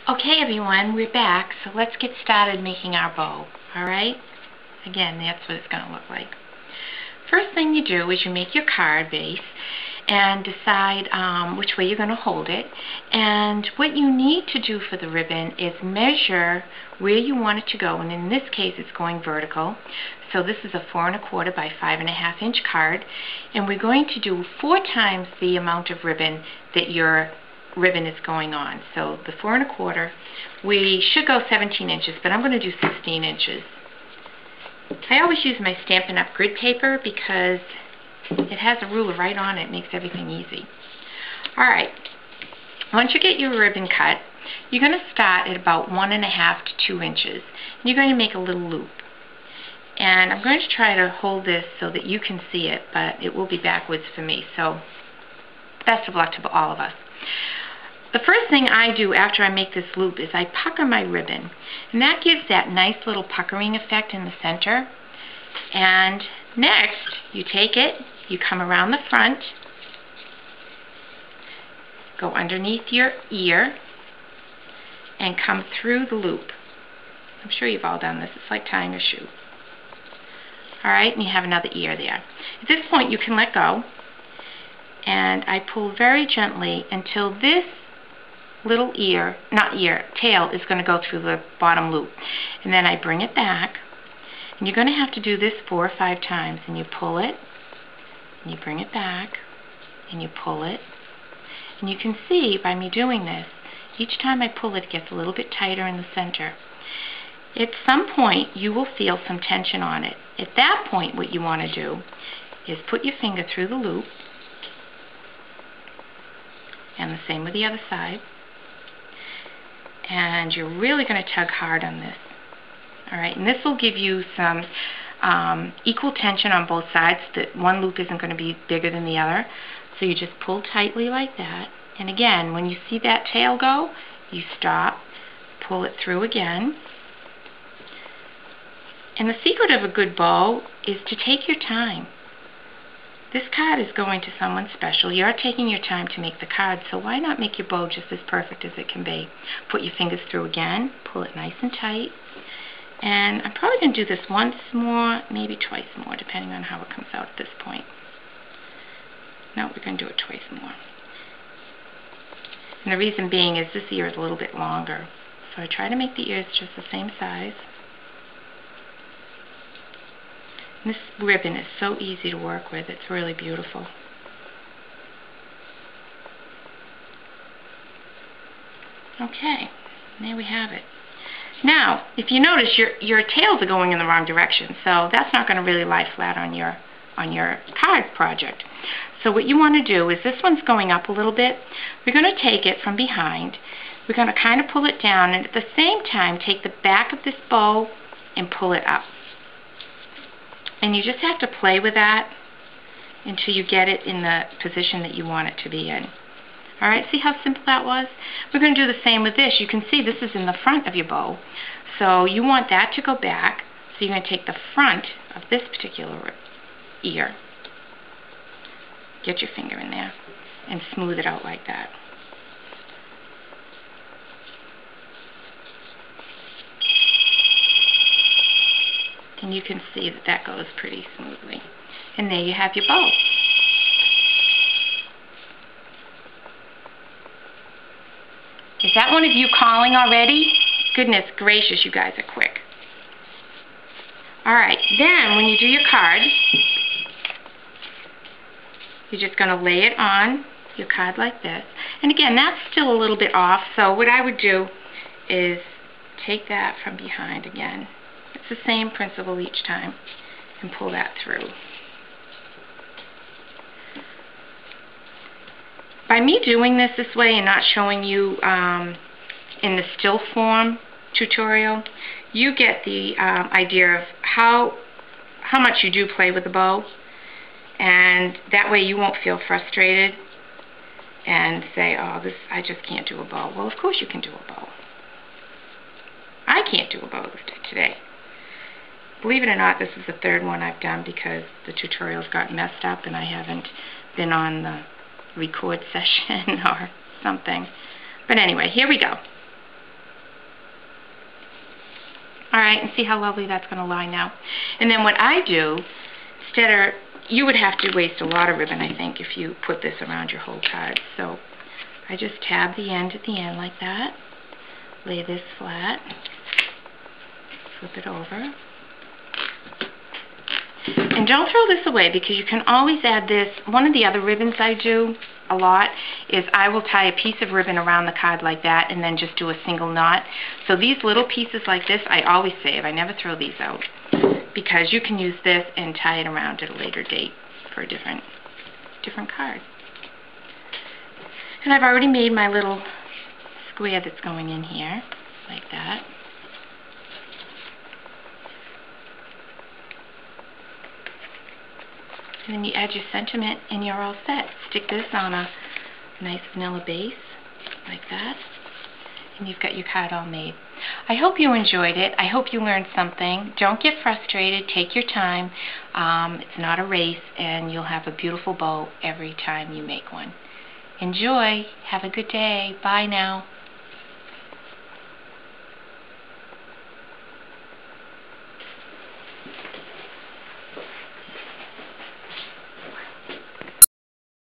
Okay everyone, we're back, so let's get started making our bow, alright? Again, that's what it's going to look like. First thing you do is you make your card base and decide which way you're going to hold it. And what you need to do for the ribbon is measure where you want it to go, and in this case it's going vertical. So this is a 4 1/4 by 5 1/2 inch card, and we're going to do 4 times the amount of ribbon that your ribbon is going on. So the 4 1/4, we should go 17 inches, but I'm going to do 16 inches. I always use my Stampin' Up! Grid paper because it has a ruler right on it. It makes everything easy. Alright, once you get your ribbon cut, you're going to start at about 1 1/2 to 2 inches. And you're going to make a little loop. And I'm going to try to hold this so that you can see it, but it will be backwards for me. So best of luck to all of us. The first thing I do after I make this loop is I pucker my ribbon, and that gives that nice little puckering effect in the center. And next, you take it, you come around the front, go underneath your ear, and come through the loop. I'm sure you've all done this. It's like tying a shoe. Alright, and you have another ear there. At this point, you can let go, and I pull very gently until this little tail is going to go through the bottom loop. And then I bring it back, and you're going to have to do this 4 or 5 times. And you pull it, and you bring it back, and you pull it. And you can see by me doing this, each time I pull it, it gets a little bit tighter in the center. At some point, you will feel some tension on it. At that point, what you want to do is put your finger through the loop, and the same with the other side. And you're really going to tug hard on this. Alright, and this will give you some equal tension on both sides, that one loop isn't going to be bigger than the other. So you just pull tightly like that. And again, when you see that tail go, you stop, pull it through again. And the secret of a good bow is to take your time. This card is going to someone special. You're taking your time to make the card, so why not make your bow just as perfect as it can be? Put your fingers through again, pull it nice and tight, and I'm probably going to do this once more, maybe twice more, depending on how it comes out at this point. No, we're going to do it twice more. And the reason being is this ear is a little bit longer, so I try to make the ears just the same size. This ribbon is so easy to work with. It's really beautiful. Okay, there we have it. Now, if you notice, your tails are going in the wrong direction, so that's not going to really lie flat on your card project. So what you want to do is, this one's going up a little bit. We're going to take it from behind. We're going to kind of pull it down, and at the same time, take the back of this bow and pull it up. And you just have to play with that until you get it in the position that you want it to be in. Alright, see how simple that was? We're going to do the same with this. You can see this is in the front of your bow. So you want that to go back. So you're going to take the front of this particular ear, get your finger in there, and smooth it out like that. And you can see that that goes pretty smoothly. And there you have your bow. Is that one of you calling already? Goodness gracious, you guys are quick. Alright, then when you do your card, you're just going to lay it on your card like this. And again, that's still a little bit off, so what I would do is take that from behind again. It's the same principle each time, and pull that through. By me doing this way and not showing you in the still form tutorial, you get the idea of how much you do play with the bow, and that way you won't feel frustrated and say, oh, I just can't do a bow. Well, of course you can do a bow. I can't do a bow today. Believe it or not, this is the 3rd one I've done because the tutorials got messed up and I haven't been on the record session or something. But anyway, here we go. Alright, and see how lovely that's going to lie now. And then what I do, you would have to waste a lot of ribbon, I think, if you put this around your whole card. So I just tab the end at the end like that, lay this flat, flip it over. And don't throw this away, because you can always add this. One of the other ribbons I do a lot is I will tie a piece of ribbon around the card like that and then just do a single knot. So these little pieces like this I always save. I never throw these out, because you can use this and tie it around at a later date for a different card. And I've already made my little square that's going in here like that. And then you add your sentiment and you're all set. Stick this on a nice vanilla base like that, and you've got your card all made. I hope you enjoyed it. I hope you learned something. Don't get frustrated. Take your time. It's not a race, and you'll have a beautiful bow every time you make one. Enjoy. Have a good day. Bye now.